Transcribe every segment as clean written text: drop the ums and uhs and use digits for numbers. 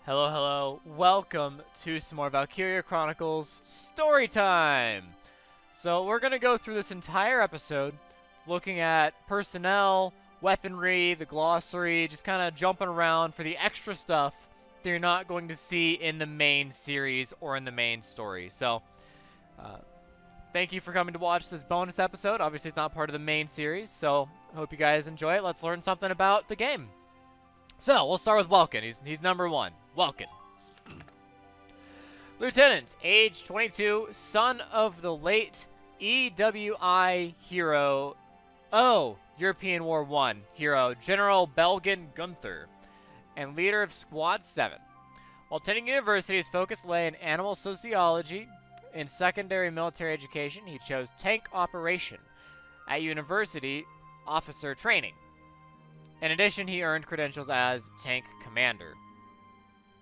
Hello, hello. Welcome to some more Valkyria Chronicles story time. So we're going to go through this entire episode looking at personnel, weaponry, the glossary, just kind of jumping around for the extra stuff that you're not going to see in the main series or in the main story. So thank you for coming to watch this bonus episode. Obviously, it's not part of the main series, so I hope you guys enjoy it. Let's learn something about the game. So, we'll start with Welkin. He's number one. Welkin. Lieutenant, age 22, son of the late EWII hero, European War I hero, General Belgen Gunther, and leader of Squad 7. While attending university, his focus lay in animal sociology. In secondary military education, he chose tank operation. At university, officer training. In addition, he earned credentials as tank commander.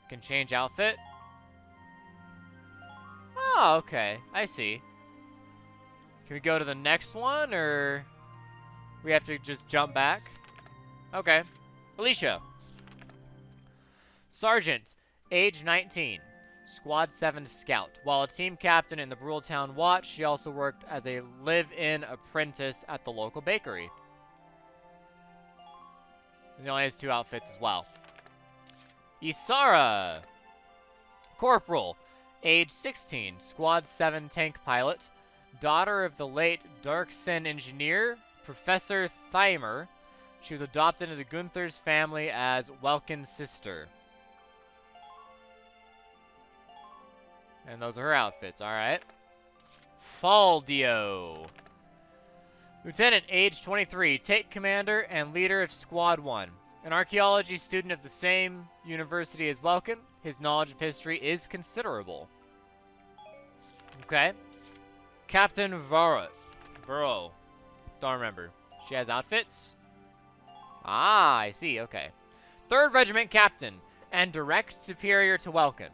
Can change outfit. Oh, okay. I see. Can we go to the next one, or we have to just jump back? Okay. Alicia. Sergeant, age 19. Squad 7 scout. While a team captain in the Bruletown Watch, she also worked as a live-in apprentice at the local bakery. He only has 2 outfits as well. Isara. Corporal. Age 16. Squad 7 tank pilot. Daughter of the late Darkson engineer, Professor Thymer. She was adopted into Gunther's family as Welkin's sister. And those are her outfits, alright. Faldio. Lieutenant, age 23, tank commander and leader of Squad 1. An archaeology student of the same university as Welkin, his knowledge of history is considerable. Okay. Captain Vero. Don't remember. She has outfits? Ah, I see, okay. 3rd Regiment captain and direct superior to Welkin.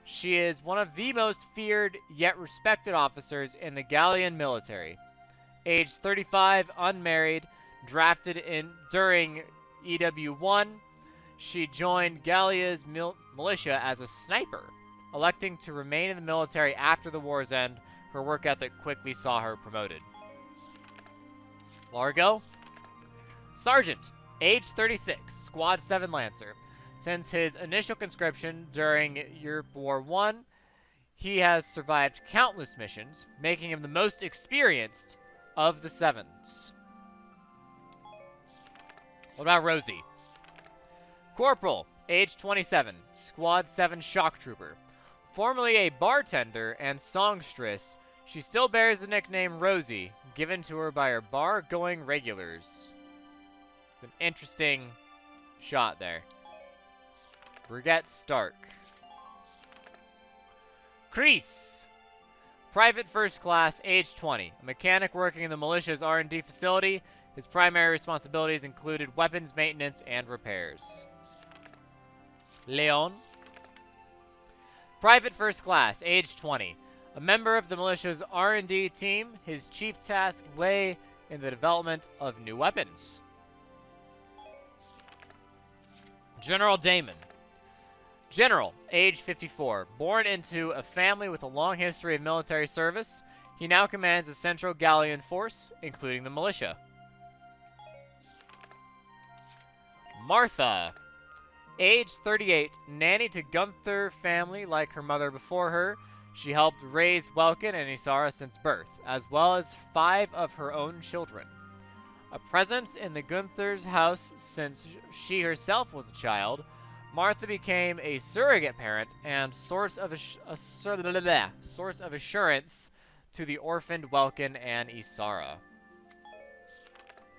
She is one of the most feared yet respected officers in the Gallian military. Age 35, unmarried, drafted during EWII. She joined Gallia's militia as a sniper. Electing to remain in the military after the war's end, her work ethic quickly saw her promoted. Largo. Sergeant, age 36, Squad 7 Lancer. Since his initial conscription during Europe War I, he has survived countless missions, making him the most experienced of the 7s. What about Rosie? Corporal, age 27, Squad 7 Shock Trooper. Formerly a bartender and songstress, she still bears the nickname Rosie, given to her by her bar-going regulars. It's an interesting shot there. Brigette Stark. Kreese. Private First Class, age 20. A mechanic working in the militia's R&D facility. His primary responsibilities included weapons maintenance and repairs. Leon. Private First Class, age 20. A member of the militia's R&D team, his chief task lay in the development of new weapons. General Damon. General, age 54. Born into a family with a long history of military service, he now commands a central Gallian force, including the militia. Martha. Age 38. Nanny to Gunther family like her mother before her. She helped raise Welkin and Isara since birth, as well as 5 of her own children. A presence in the Gunther's house since she herself was a child, Martha became a surrogate parent and source of assurance to the orphaned Welkin and Isara.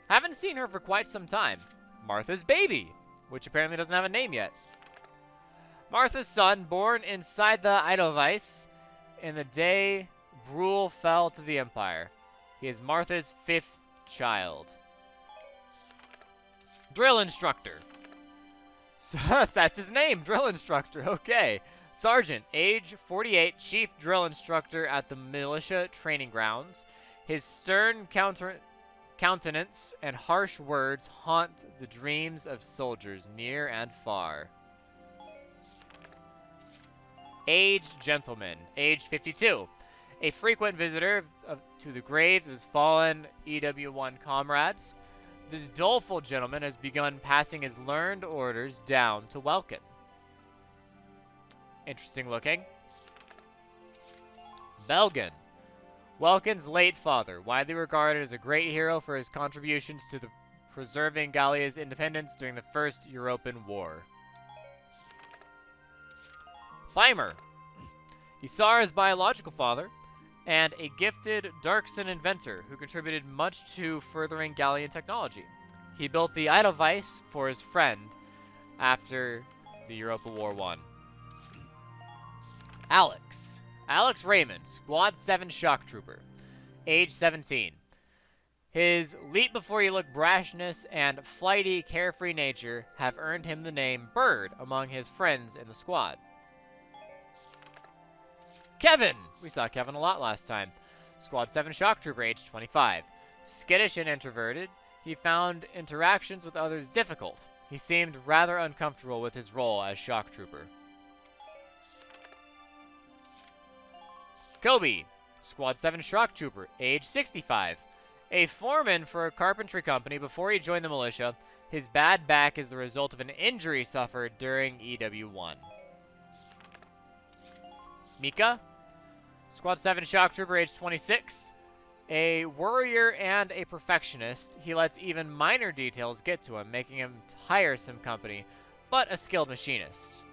Haven't seen her for quite some time. Martha's baby, which apparently doesn't have a name yet. Martha's son, born inside the Edelweiss in the day Brule fell to the Empire. He is Martha's 5th child. Drill instructor. So that's his name, drill instructor. Okay. Sergeant, age 48, chief drill instructor at the militia training grounds. His stern countenance and harsh words haunt the dreams of soldiers near and far. Aged Gentleman, age 52. A frequent visitor to the graves of his fallen EWII comrades, this doleful gentleman has begun passing his learned orders down to Welkin. Interesting looking. Belgen. Welkin's late father, widely regarded as a great hero for his contributions to the preserving Gallia's independence during the First European War. Thymer. Isara's biological father, and a gifted Darkson inventor who contributed much to furthering Gallian technology. He built the Edelweiss for his friend after the Europa War I. Alex. Alex Raymond, Squad 7 Shock Trooper, age 17. His leap-before-you-look brashness and flighty, carefree nature have earned him the name Bird among his friends in the squad. Kevin! We saw Kevin a lot last time. Squad 7 Shock Trooper, age 25. Skittish and introverted, he found interactions with others difficult. He seemed rather uncomfortable with his role as Shock Trooper. Kobe, Squad 7 Shock Trooper, age 65. A foreman for a carpentry company before he joined the militia, his bad back is the result of an injury suffered during EWII. Mika, Squad 7 Shock Trooper, age 26. A worrier and a perfectionist, he lets even minor details get to him, making him tiresome company, but a skilled machinist.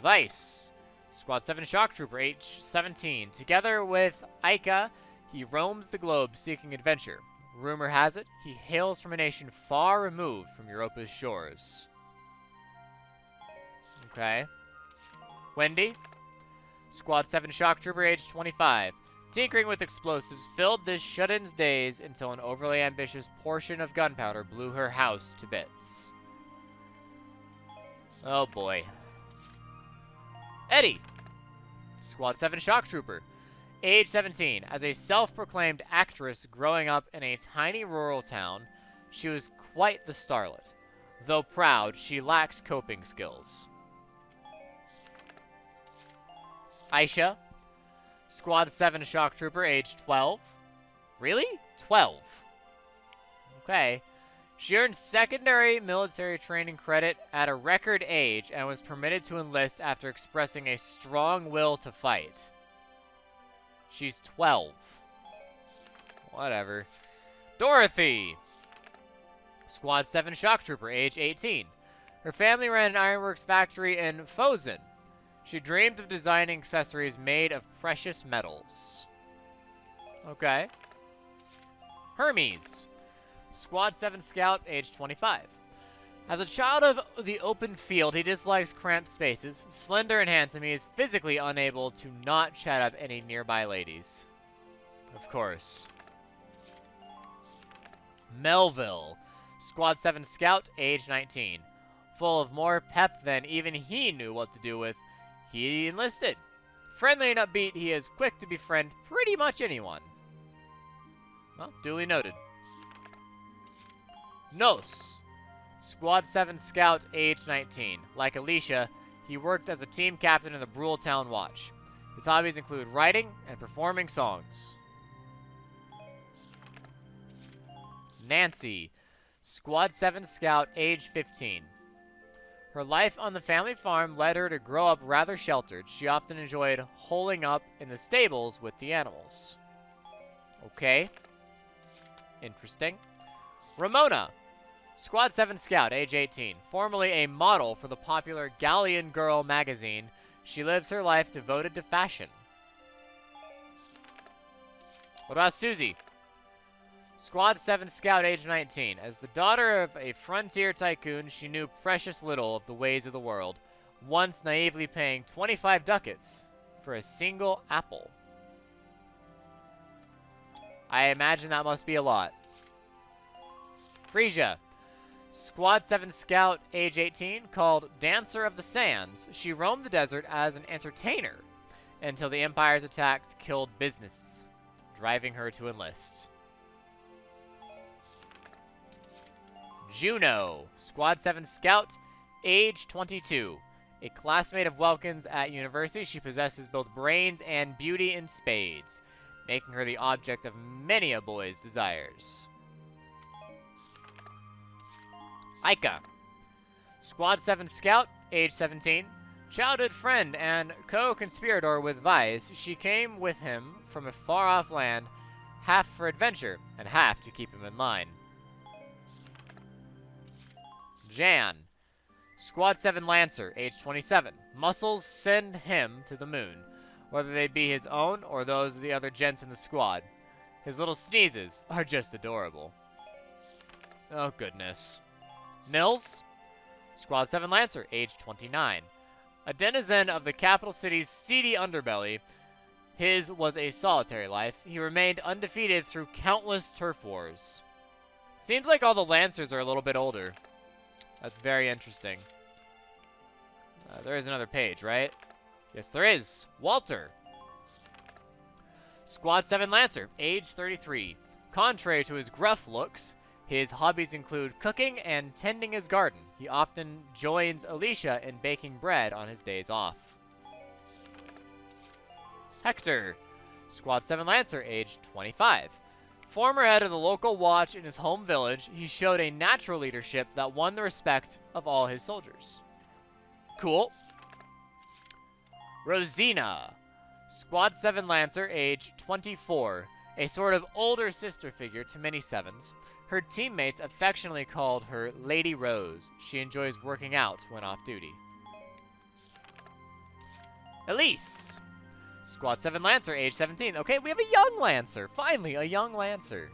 Vice, Squad 7 Shock Trooper, age 17. Together with Aika, he roams the globe seeking adventure. Rumor has it, he hails from a nation far removed from Europa's shores. Okay. Wendy, Squad 7 Shock Trooper, age 25. Tinkering with explosives filled this shut-in's days until an overly ambitious portion of gunpowder blew her house to bits. Oh boy. Eddie, Squad 7 Shock Trooper, age 17. As a self-proclaimed actress growing up in a tiny rural town, she was quite the starlet. Though proud, she lacks coping skills. Aisha, Squad 7 Shock Trooper, age 12. Really? 12. Okay. She earned secondary military training credit at a record age and was permitted to enlist after expressing a strong will to fight. She's 12. Whatever. Dorothy, Squad 7 Shock Trooper, age 18. Her family ran an ironworks factory in Fosen. She dreamed of designing accessories made of precious metals. Okay. Hermes, Squad 7 Scout, age 25. As a child of the open field, he dislikes cramped spaces. Slender and handsome, he is physically unable to not chat up any nearby ladies. Of course. Melville, Squad 7 Scout, age 19. Full of more pep than even he knew what to do with, he enlisted. Friendly and upbeat, he is quick to befriend pretty much anyone. Well, duly noted. Nos, Squad 7 Scout, age 19. Like Alicia, he worked as a team captain in the Brule Town Watch. His hobbies include writing and performing songs. Nancy, Squad 7 Scout, age 15. Her life on the family farm led her to grow up rather sheltered. She often enjoyed holing up in the stables with the animals. Okay. Interesting. Ramona, Squad 7 Scout, age 18. Formerly a model for the popular Galleon Girl magazine, she lives her life devoted to fashion. What about Susie? Squad 7 Scout, age 19. As the daughter of a frontier tycoon, she knew precious little of the ways of the world, once naively paying 25 ducats for a single apple. I imagine that must be a lot. Frisia, Squad 7 Scout, age 18, called Dancer of the Sands. She roamed the desert as an entertainer until the Empire's attack killed business, driving her to enlist. Juno, Squad 7 Scout, age 22. A classmate of Welkin's at university, she possesses both brains and beauty in spades, making her the object of many a boy's desires. Aika. Squad 7 Scout, age 17. Childhood friend and co-conspirator with Vice, she came with him from a far-off land, half for adventure and half to keep him in line. Jan. Squad 7 Lancer, age 27. Muscles send him to the moon, whether they be his own or those of the other gents in the squad. His little sneezes are just adorable. Oh, goodness. Nils. Squad 7 Lancer, age 29. A denizen of the capital city's seedy underbelly, his was a solitary life. He remained undefeated through countless turf wars. Seems like all the Lancers are a little bit older. That's very interesting. There is another page, right? Yes, there is. Walter. Squad 7 Lancer, age 33. Contrary to his gruff looks, his hobbies include cooking and tending his garden. He often joins Alicia in baking bread on his days off. Hector. Squad 7 Lancer, age 25. Former head of the local watch in his home village, he showed a natural leadership that won the respect of all his soldiers. Cool. Rosina. Squad 7 Lancer, age 24. A sort of older sister figure to many Sevens. Her teammates affectionately called her Lady Rose. She enjoys working out when off duty. Elise. Squad 7 Lancer, age 17. Okay, we have a young Lancer. Finally, a young Lancer.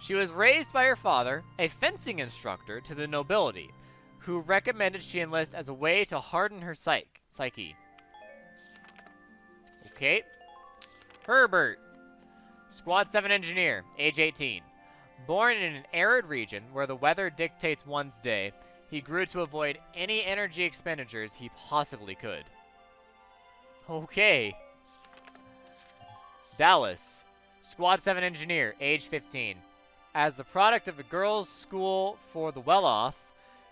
She was raised by her father, a fencing instructor to the nobility, who recommended she enlist as a way to harden her psyche. Okay. Herbert. Squad 7 Engineer, age 18. Born in an arid region where the weather dictates one's day, he grew to avoid any energy expenditures he possibly could. Okay. Dallas. Squad 7 Engineer, age 15. As the product of a girls' school for the well-off,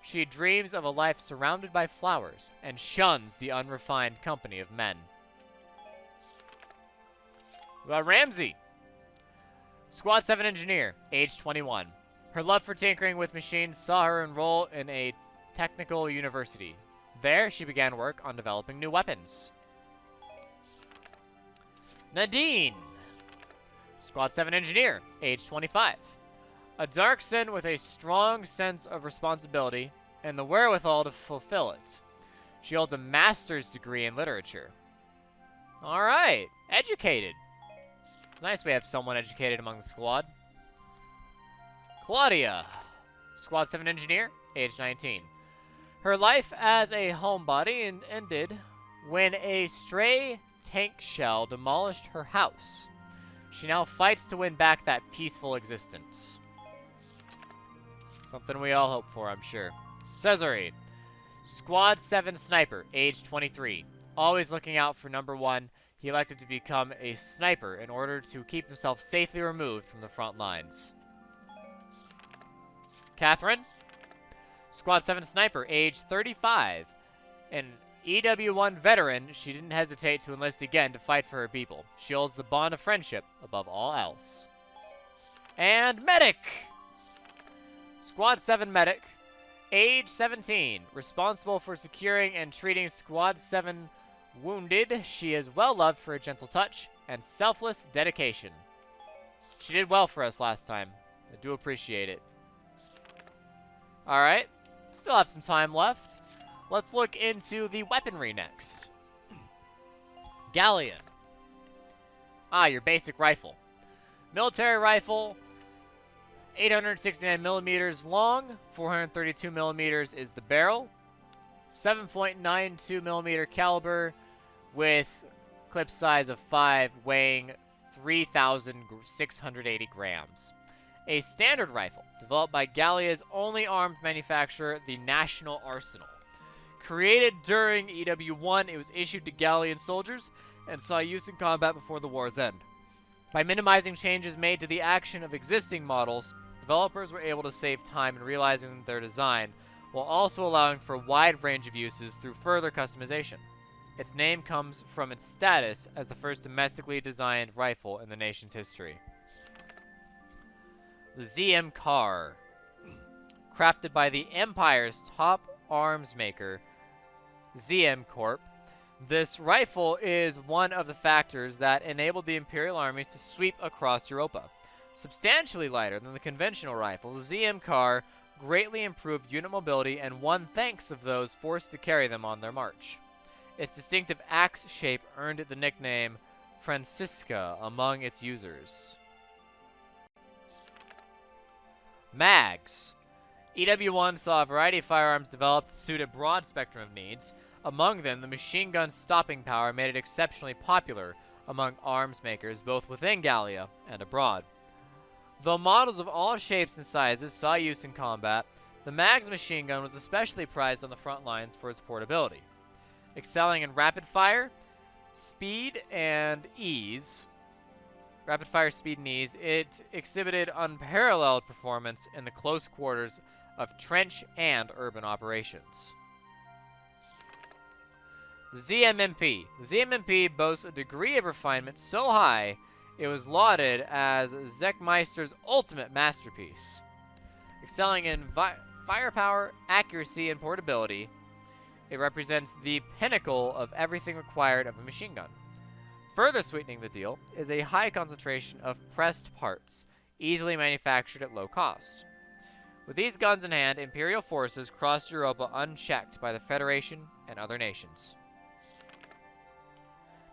she dreams of a life surrounded by flowers and shuns the unrefined company of men. Ramsey. Squad 7 Engineer, age 21. Her love for tinkering with machines saw her enroll in a technical university. There, she began work on developing new weapons. Nadine. Squad 7 Engineer, age 25. A dark sin with a strong sense of responsibility and the wherewithal to fulfill it. She holds a master's degree in literature. Alright, educated. It's nice we have someone educated among the squad. Claudia. Squad 7 Engineer, age 19. Her life as a homebody ended when a stray tank shell demolished her house. She now fights to win back that peaceful existence. Something we all hope for, I'm sure. Cesare. Squad 7 Sniper, age 23. Always looking out for number 1, he elected to become a sniper in order to keep himself safely removed from the front lines. Catherine. Squad 7 Sniper, age 35. An EWII veteran, she didn't hesitate to enlist again to fight for her people. She holds the bond of friendship above all else. And Medic! Squad 7 Medic, age 17. Responsible for securing and treating Squad 7 wounded, she is well loved for her gentle touch and selfless dedication. She did well for us last time. I do appreciate it. Alright, still have some time left. Let's look into the weaponry next. Galleon. Your basic rifle. Military rifle, 869 millimeters long, 432 millimeters is the barrel, 7.92 millimeter caliber with clip size of 5, weighing 3,680 grams. A standard rifle, developed by Gallia's only armed manufacturer, the National Arsenal. Created during EWII, it was issued to Gallian soldiers and saw use in combat before the war's end. By minimizing changes made to the action of existing models, developers were able to save time in realizing their design while also allowing for a wide range of uses through further customization. Its name comes from its status as the first domestically designed rifle in the nation's history. The ZM Car. Crafted by the Empire's top arms maker, ZM Corp, this rifle is one of the factors that enabled the Imperial armies to sweep across Europa. Substantially lighter than the conventional rifles, the ZM Car greatly improved unit mobility and won thanks of those forced to carry them on their march. Its distinctive axe shape earned it the nickname Francisca among its users. Mags. EWII saw a variety of firearms developed to suit a broad spectrum of needs. Among them, the machine gun's stopping power made it exceptionally popular among arms makers both within Gallia and abroad. Though models of all shapes and sizes saw use in combat, the Mag's machine gun was especially prized on the front lines for its portability. Excelling in rapid fire, speed, and ease, it exhibited unparalleled performance in the close quarters of trench and urban operations. The ZMMP. The ZMMP boasts a degree of refinement so high it was lauded as Zechmeister's ultimate masterpiece. Excelling in firepower, accuracy, and portability, it represents the pinnacle of everything required of a machine gun. Further sweetening the deal is a high concentration of pressed parts, easily manufactured at low cost. With these guns in hand, Imperial forces crossed Europa unchecked by the Federation and other nations.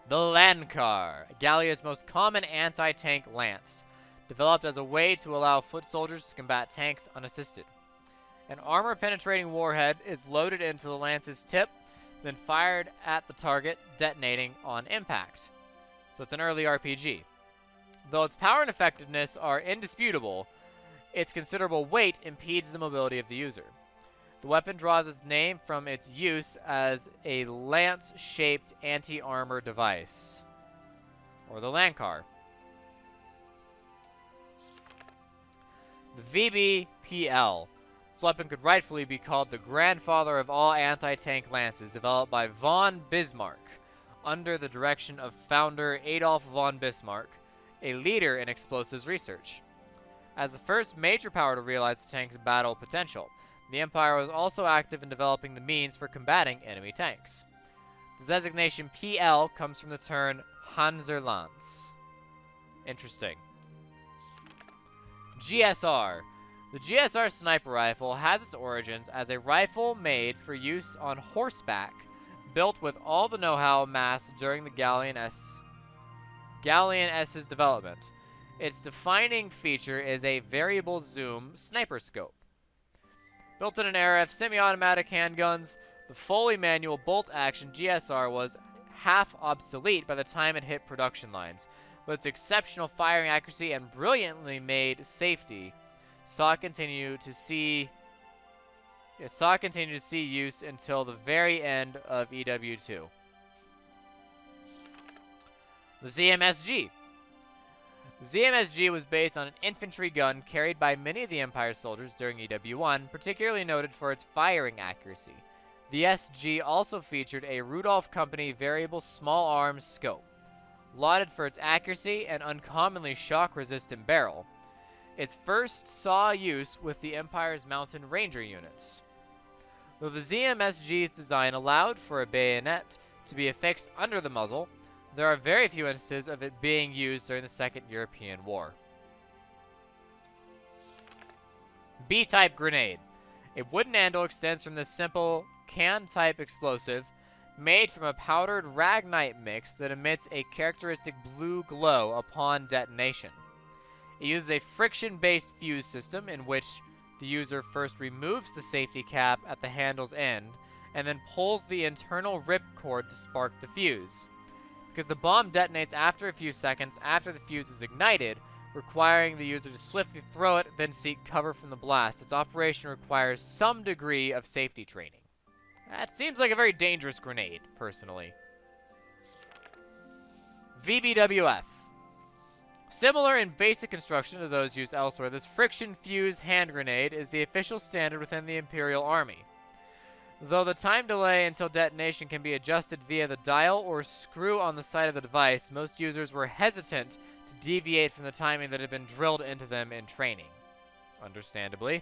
The Lankar, Gallia's most common anti-tank lance, developed as a way to allow foot soldiers to combat tanks unassisted. An armor-penetrating warhead is loaded into the lance's tip, then fired at the target, detonating on impact. So it's an early RPG. Though its power and effectiveness are indisputable, its considerable weight impedes the mobility of the user. The weapon draws its name from its use as a lance-shaped anti-armor device, or the Lankar. The VBPL. This weapon could rightfully be called the grandfather of all anti-tank lances, developed by von Bismarck, under the direction of founder Adolf von Bismarck, a leader in explosives research. As the first major power to realize the tank's battle potential, the Empire was also active in developing the means for combating enemy tanks. The designation PL comes from the term Panzerlanz. Interesting. GSR. The GSR sniper rifle has its origins as a rifle made for use on horseback, built with all the know-how amassed during the Gallian S's development. Its defining feature is a variable zoom sniper scope. Built in an era of semi-automatic handguns, the fully manual bolt-action GSR was half obsolete by the time it hit production lines, but its exceptional firing accuracy and brilliantly made safety saw it continue to see use until the very end of EWII. The ZMSG. The ZMSG was based on an infantry gun carried by many of the Empire soldiers during EWII, particularly noted for its firing accuracy. The SG also featured a Rudolph Company variable small arms scope, lauded for its accuracy and uncommonly shock-resistant barrel. Its first saw use with the Empire's mountain ranger units. Though the ZMSG's design allowed for a bayonet to be affixed under the muzzle, there are very few instances of it being used during the Second European War. B-type grenade. A wooden handle extends from this simple can-type explosive made from a powdered ragnite mix that emits a characteristic blue glow upon detonation. It uses a friction-based fuse system in which the user first removes the safety cap at the handle's end and then pulls the internal ripcord to spark the fuse. Because the bomb detonates after a few seconds after the fuse is ignited, requiring the user to swiftly throw it, then seek cover from the blast. Its operation requires some degree of safety training. That seems like a very dangerous grenade, personally. VBWF. Similar in basic construction to those used elsewhere, this friction fuse hand grenade is the official standard within the Imperial Army. Though the time delay until detonation can be adjusted via the dial or screw on the side of the device, most users were hesitant to deviate from the timing that had been drilled into them in training. Understandably.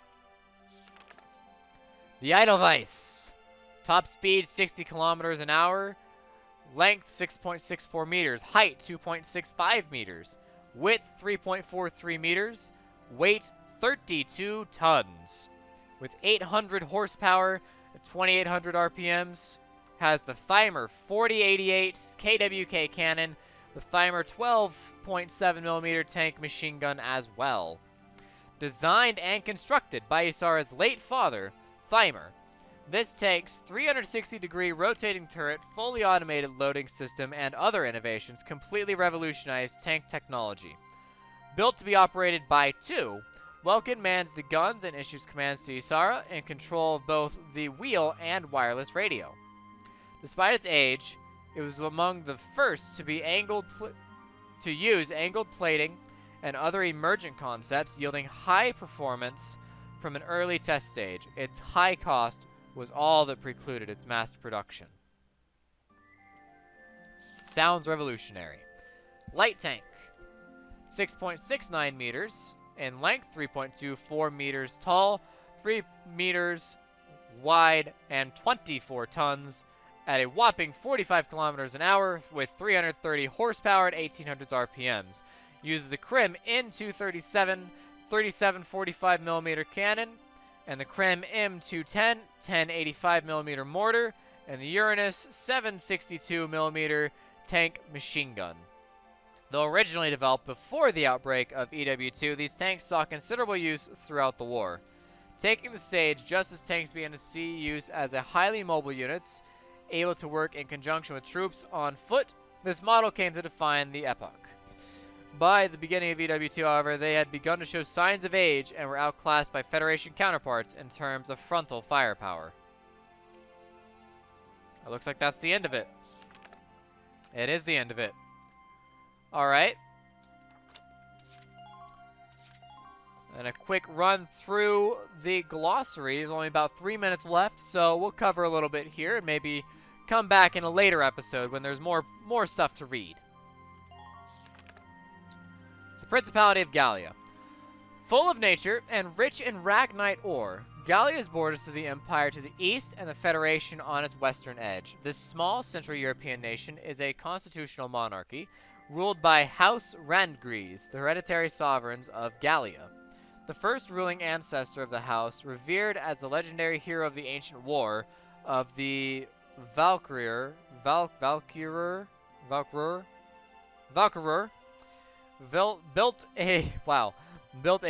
The Edelweiss. Top speed 60 kilometers an hour. Length 6.64 meters. Height 2.65 meters. Width 3.43 meters. Weight 32 tons. With 800 horsepower at 2800 RPMs. Has the Thymer 4088 KWK cannon. The Thymer 12.7mm tank machine gun as well. Designed and constructed by Isara's late father, Thymer. This tank's 360-degree rotating turret, fully automated loading system, and other innovations completely revolutionized tank technology. Built to be operated by two, Welkin mans the guns and issues commands to Isara in control of both the wheel and wireless radio. Despite its age, it was among the first to be use angled plating and other emergent concepts, yielding high performance from an early test stage. Its high cost was all that precluded its mass production. Sounds revolutionary. Light tank. 6.69 meters in length, 3.24 meters tall, 3 meters wide, and 24 tons at a whopping 45 kilometers an hour with 330 horsepower at 1800 RPMs. Uses the Krim N237 37-45mm cannon and the Krim M210 10-85mm mortar and the Uranus 762mm tank machine gun. Though originally developed before the outbreak of EWII, these tanks saw considerable use throughout the war. Taking the stage just as tanks began to see use as a highly mobile units, able to work in conjunction with troops on foot, this model came to define the epoch. By the beginning of EWII, however, they had begun to show signs of age and were outclassed by Federation counterparts in terms of frontal firepower. It looks like that's the end of it. It is the end of it. Alright. And a quick run through the glossary. There's only about 3 minutes left, so we'll cover a little bit here and maybe come back in a later episode when there's more stuff to read. The Principality of Gallia. Full of nature and rich in ragnite ore, Gallia's borders to the Empire to the east and the Federation on its western edge. This small Central European nation is a constitutional monarchy ruled by House Randgries, the hereditary sovereigns of Gallia. The first ruling ancestor of the house, revered as the legendary hero of the ancient war of the Valkyria, built a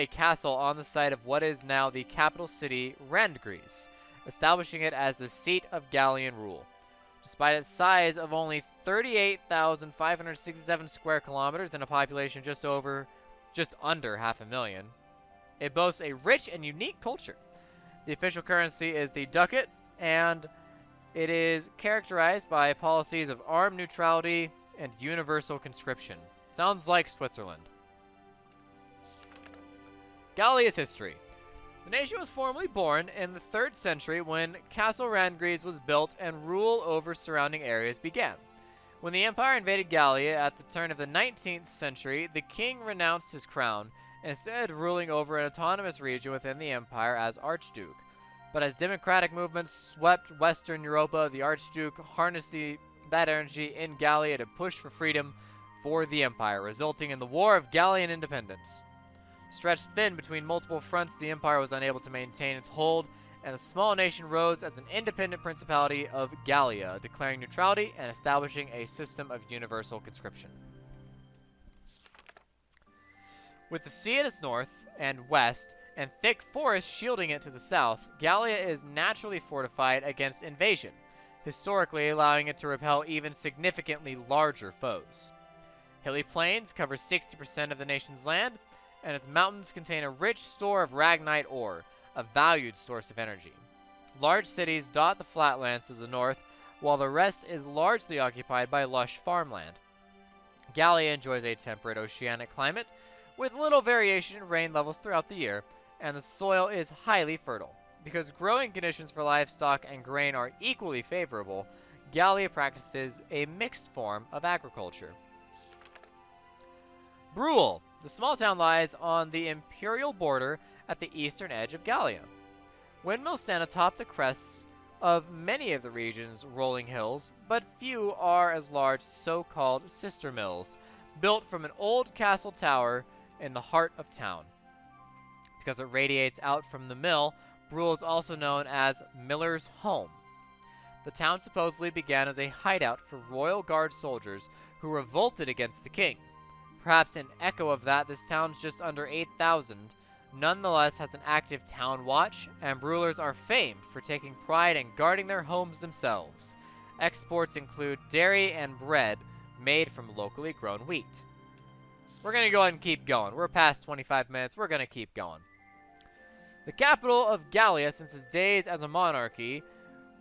castle on the site of what is now the capital city, Randgries, establishing it as the seat of Gallian rule. Despite its size of only 38,567 square kilometers and a population just under 500,000, it boasts a rich and unique culture. The official currency is the ducat, and it is characterized by policies of armed neutrality and universal conscription. Sounds like Switzerland. Gallia's history. The nation was formally born in the 3rd century when Castle Randgries was built and rule over surrounding areas began. When the Empire invaded Gallia at the turn of the 19th century, the king renounced his crown, instead ruling over an autonomous region within the Empire as Archduke. But as democratic movements swept Western Europa, the Archduke harnessed that energy in Gallia to push for freedom for the Empire, resulting in the War of Gallian Independence. Stretched thin between multiple fronts, the Empire was unable to maintain its hold, and the small nation rose as an independent principality of Gallia, declaring neutrality and establishing a system of universal conscription. With the sea at its north and west, and thick forests shielding it to the south, Gallia is naturally fortified against invasion, historically allowing it to repel even significantly larger foes. Hilly plains cover 60% of the nation's land, and its mountains contain a rich store of ragnite ore, a valued source of energy. Large cities dot the flatlands to the north, while the rest is largely occupied by lush farmland. Gallia enjoys a temperate oceanic climate, with little variation in rain levels throughout the year, and the soil is highly fertile. because growing conditions for livestock and grain are equally favorable, Gallia practices a mixed form of agriculture. Brule. The small town lies on the imperial border at the eastern edge of Gallia. Windmills stand atop the crests of many of the region's rolling hills, but few are as large so-called sister mills, built from an old castle tower in the heart of town. Because it radiates out from the mill, Brule is also known as Miller's Home. The town supposedly began as a hideout for royal guard soldiers who revolted against the king. Perhaps an echo of that, this town's just under 8,000, nonetheless has an active town watch, and Brulers are famed for taking pride in guarding their homes themselves. Exports include dairy and bread made from locally grown wheat. We're going to go ahead and keep going. We're past 25 minutes. We're going to keep going. The capital of Gallia, since its days as a monarchy,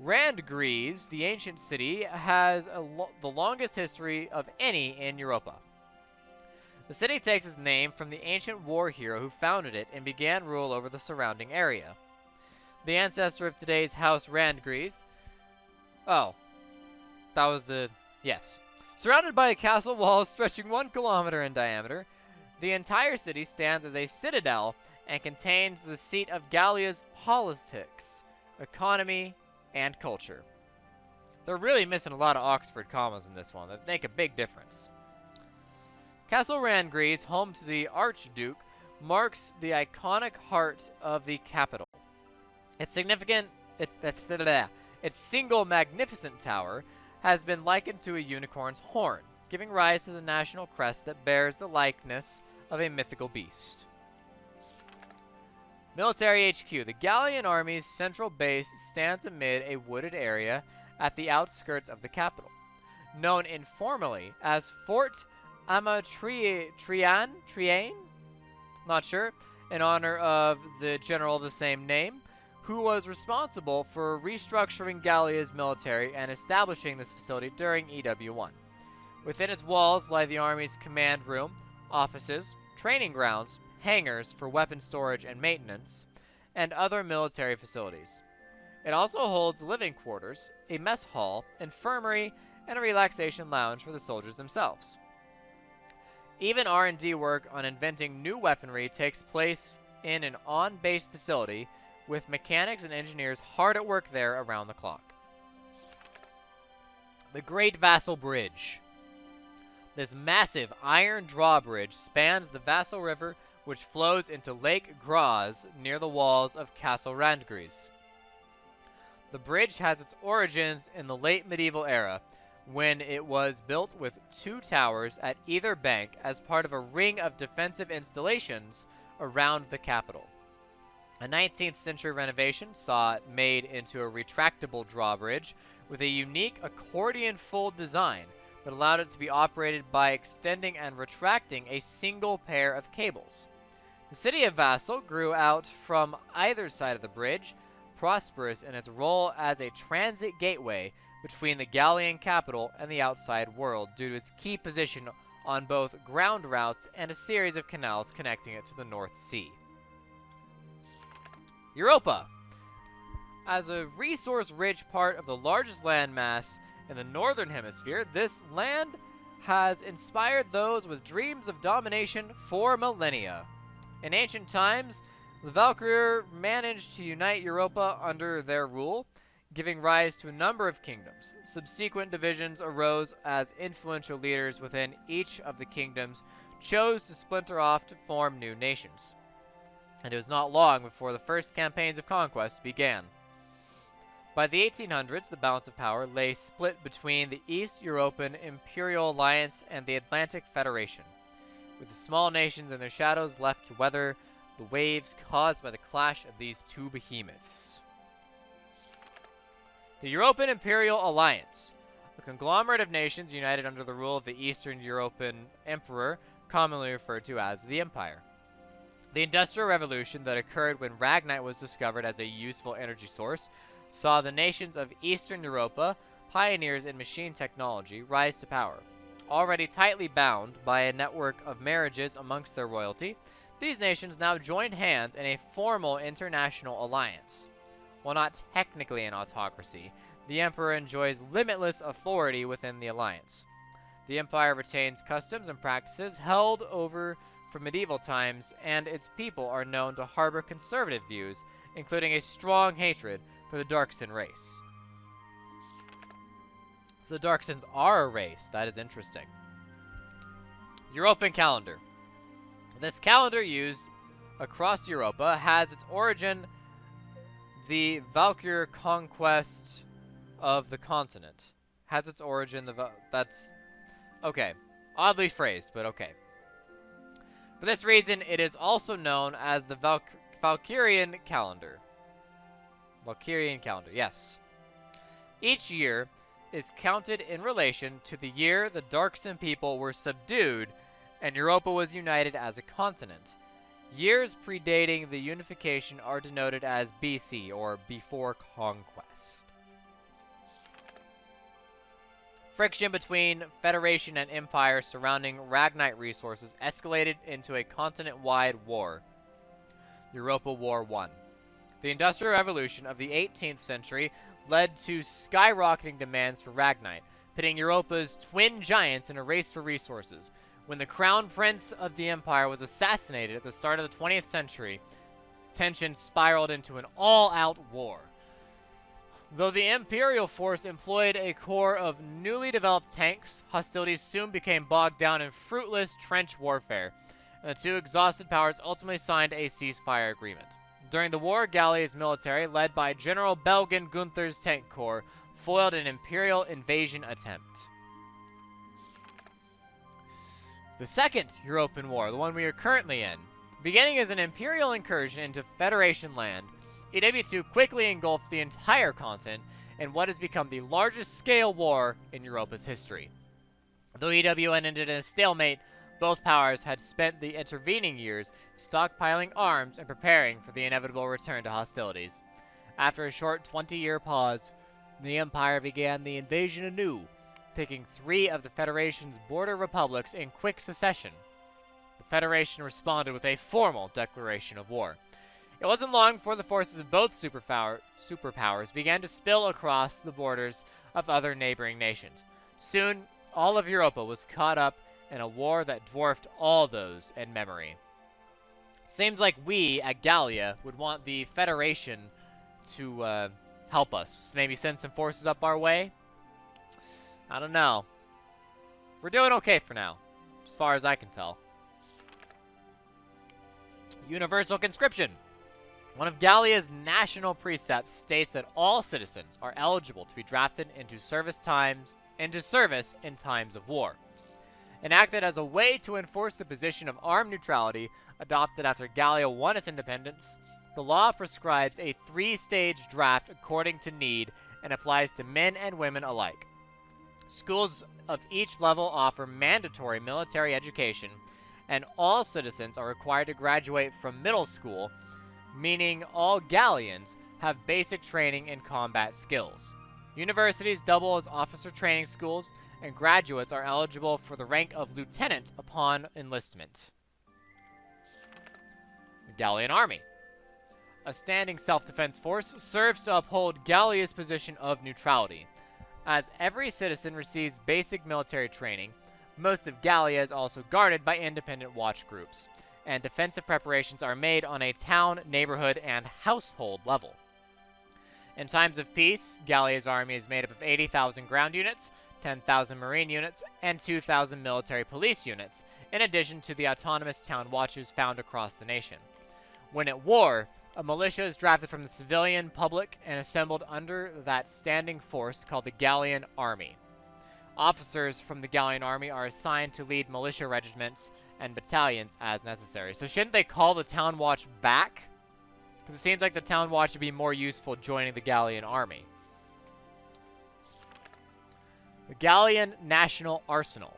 Randgries, the ancient city, has the longest history of any in Europa. The city takes its name from the ancient war hero who founded it and began rule over the surrounding area. The ancestor of today's House Randgries. Oh, that was the... yes. Surrounded by castle walls stretching 1 kilometer in diameter, the entire city stands as a citadel and contains the seat of Gallia's politics, economy, and culture. They're really missing a lot of Oxford commas in this one that make a big difference. Castle Randgries, home to the Archduke, marks the iconic heart of the capital. Its single magnificent tower has been likened to a unicorn's horn, giving rise to the national crest that bears the likeness of a mythical beast. Military HQ. The Gallian Army's central base stands amid a wooded area at the outskirts of the capital, known informally as Fort Triane, not sure, in honor of the general of the same name, who was responsible for restructuring Gallia's military and establishing this facility during EWII. Within its walls lie the Army's command room, offices, training grounds, hangars for weapon storage and maintenance, and other military facilities. It also holds living quarters, a mess hall, infirmary, and a relaxation lounge for the soldiers themselves. Even R&D work on inventing new weaponry takes place in an on-base facility with mechanics and engineers hard at work there around the clock. The Great Vassal Bridge. This massive iron drawbridge spans the Vassal River, which flows into Lake Graz near the walls of Castle Randgries. The bridge has its origins in the late medieval era, when it was built with 2 towers at either bank as part of a ring of defensive installations around the capital. A 19th century renovation saw it made into a retractable drawbridge with a unique accordion-fold design that allowed it to be operated by extending and retracting a single pair of cables. The city of Vassal grew out from either side of the bridge, prosperous in its role as a transit gateway between the Gallian capital and the outside world due to its key position on both ground routes and a series of canals connecting it to the North Sea. Europa. As a resource-rich part of the largest landmass in the northern hemisphere, this land has inspired those with dreams of domination for millennia. In ancient times, the Valkyria managed to unite Europa under their rule, giving rise to a number of kingdoms. Subsequent divisions arose as influential leaders within each of the kingdoms chose to splinter off to form new nations. And it was not long before the first campaigns of conquest began. By the 1800s, the balance of power lay split between the East European Imperial Alliance and the Atlantic Federation, with the small nations and their shadows left to weather the waves caused by the clash of these two behemoths. The European Imperial Alliance, a conglomerate of nations united under the rule of the Eastern European Emperor, commonly referred to as the Empire. The Industrial Revolution that occurred when Ragnite was discovered as a useful energy source saw the nations of Eastern Europa, pioneers in machine technology, rise to power. Already tightly bound by a network of marriages amongst their royalty, these nations now joined hands in a formal international alliance. While not technically an autocracy, the Emperor enjoys limitless authority within the alliance. The Empire retains customs and practices held over from medieval times, and its people are known to harbor conservative views, including a strong hatred for the Darkson race. So the Darksons are a race. That is interesting. European calendar. This calendar used across Europa has its origin the Valkyria conquest of the continent. Has its origin that's okay. Oddly phrased, but okay. For this reason, it is also known as the Valkyrian calendar. Valkyrian calendar, yes. Each year is counted in relation to the year the Darkson people were subdued and Europa was united as a continent. Years predating the unification are denoted as BC, or before conquest. Friction between Federation and Empire surrounding Ragnite resources escalated into a continent-wide war. Europa War I. The Industrial Revolution of the 18th century led to skyrocketing demands for Ragnite, pitting Europa's twin giants in a race for resources. When the crown prince of the empire was assassinated at the start of the 20th century, tension spiraled into an all-out war. Though the imperial force employed a corps of newly developed tanks, hostilities soon became bogged down in fruitless trench warfare, and the two exhausted powers ultimately signed a ceasefire agreement. During the war, Gallia's military, led by General Belgen Gunther's tank corps, foiled an imperial invasion attempt. The Second European War, the one we are currently in, beginning as an imperial incursion into Federation land, EWII quickly engulfed the entire continent in what has become the largest scale war in Europa's history. Though EWN ended in a stalemate, both powers had spent the intervening years stockpiling arms and preparing for the inevitable return to hostilities. After a short 20-year pause, the Empire began the invasion anew, taking 3 of the Federation's border republics in quick succession. The Federation responded with a formal declaration of war. It wasn't long before the forces of both superpowers began to spill across the borders of other neighboring nations. Soon, all of Europa was caught up in a war that dwarfed all those in memory. Seems like we, at Gallia, would want the Federation to help us. Maybe send some forces up our way? I don't know. We're doing okay for now, as far as I can tell. Universal conscription. One of Gallia's national precepts states that all citizens are eligible to be drafted into service in times of war. Enacted as a way to enforce the position of armed neutrality adopted after Gallia won its independence, the law prescribes a 3-stage draft according to need and applies to men and women alike. Schools of each level offer mandatory military education, and all citizens are required to graduate from middle school, meaning all Gallians have basic training in combat skills. Universities double as officer training schools, and graduates are eligible for the rank of lieutenant upon enlistment. The Gallian Army. A standing self-defense force serves to uphold Gallia's position of neutrality. As every citizen receives basic military training, most of Gallia is also guarded by independent watch groups, and defensive preparations are made on a town, neighborhood, and household level. In times of peace, Gallia's army is made up of 80,000 ground units, 10,000 marine units, and 2,000 military police units, in addition to the autonomous town watches found across the nation. When at war, a militia is drafted from the civilian public and assembled under that standing force called the Gallian Army. Officers from the Gallian Army are assigned to lead militia regiments and battalions as necessary. So shouldn't they call the town watch back? Because it seems like the town watch would be more useful joining the Gallian Army. The Gallian National Arsenal.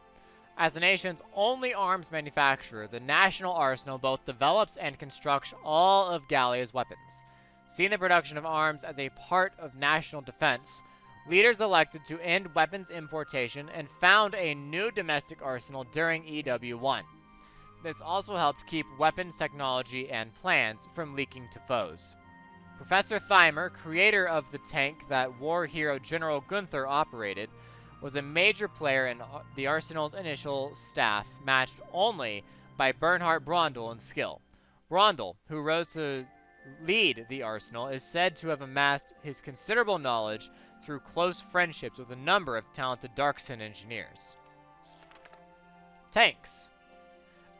As the nation's only arms manufacturer, the National Arsenal both develops and constructs all of Gallia's weapons. Seeing the production of arms as a part of national defense, leaders elected to end weapons importation and found a new domestic arsenal during EWII. This also helped keep weapons technology and plans from leaking to foes. Professor Thymer, creator of the tank that war hero General Gunther operated, was a major player in the Arsenal's initial staff, matched only by Bernhard Brondel in skill. Brondel, who rose to lead the Arsenal, is said to have amassed his considerable knowledge through close friendships with a number of talented Darkson engineers. Tanks.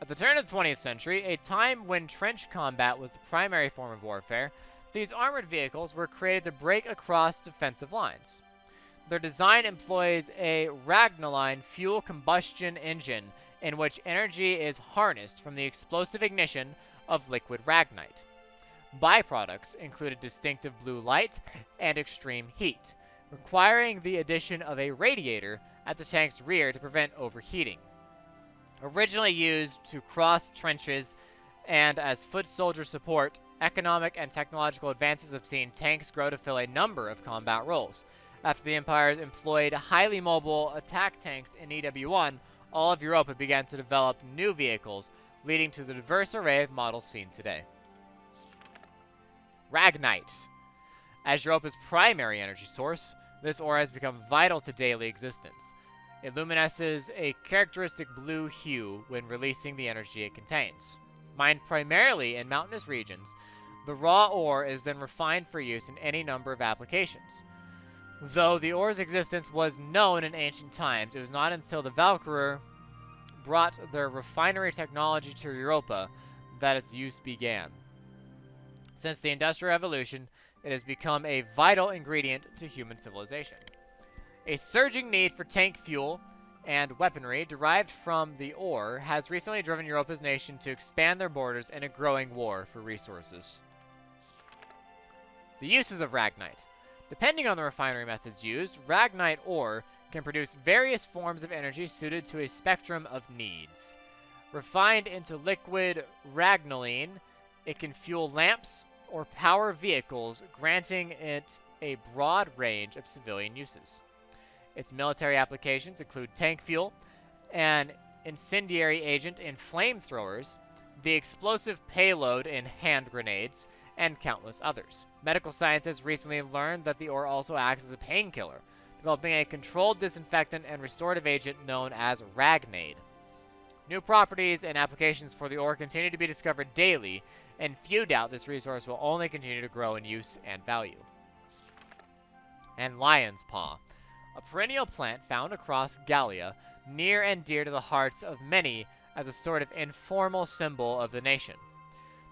At the turn of the 20th century, a time when trench combat was the primary form of warfare, these armored vehicles were created to break across defensive lines. Their design employs a Ragnaline fuel combustion engine in which energy is harnessed from the explosive ignition of liquid ragnite. Byproducts included distinctive blue light and extreme heat, requiring the addition of a radiator at the tank's rear to prevent overheating. Originally used to cross trenches and as foot soldier support, economic and technological advances have seen tanks grow to fill a number of combat roles. After the empires employed highly mobile attack tanks in EWII, all of Europa began to develop new vehicles, leading to the diverse array of models seen today. Ragnite. As Europa's primary energy source, this ore has become vital to daily existence. It luminesces a characteristic blue hue when releasing the energy it contains. Mined primarily in mountainous regions, the raw ore is then refined for use in any number of applications. Though the ore's existence was known in ancient times, it was not until the Valkyria brought their refinery technology to Europa that its use began. Since the Industrial Revolution, it has become a vital ingredient to human civilization. A surging need for tank fuel and weaponry derived from the ore has recently driven Europa's nation to expand their borders in a growing war for resources. The uses of Ragnite. Depending on the refinery methods used, Ragnite ore can produce various forms of energy suited to a spectrum of needs. Refined into liquid Ragnaline, it can fuel lamps or power vehicles, granting it a broad range of civilian uses. Its military applications include tank fuel, an incendiary agent in flamethrowers, the explosive payload in hand grenades, and countless others. Medical scientists recently learned that the ore also acts as a painkiller, developing a controlled disinfectant and restorative agent known as Ragnade. New properties and applications for the ore continue to be discovered daily, and few doubt this resource will only continue to grow in use and value. And lion's paw, a perennial plant found across Gallia, near and dear to the hearts of many as a sort of informal symbol of the nation.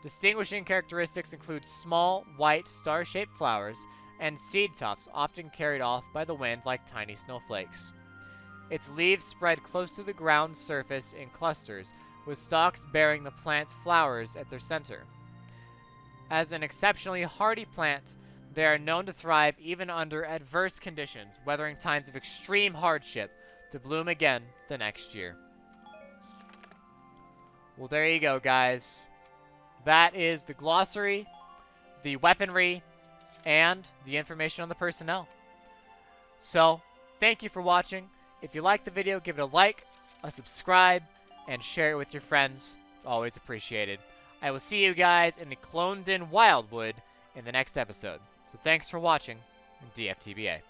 Distinguishing characteristics include small, white, star-shaped flowers and seed tufts often carried off by the wind like tiny snowflakes. Its leaves spread close to the ground surface in clusters, with stalks bearing the plant's flowers at their center. As an exceptionally hardy plant, they are known to thrive even under adverse conditions, weathering times of extreme hardship to bloom again the next year. Well, there you go, guys. That is the glossary, the weaponry, and the information on the personnel. So, thank you for watching. If you liked the video, give it a like, a subscribe, and share it with your friends. It's always appreciated. I will see you guys in the Cloned-in Wildwood in the next episode. So thanks for watching, DFTBA.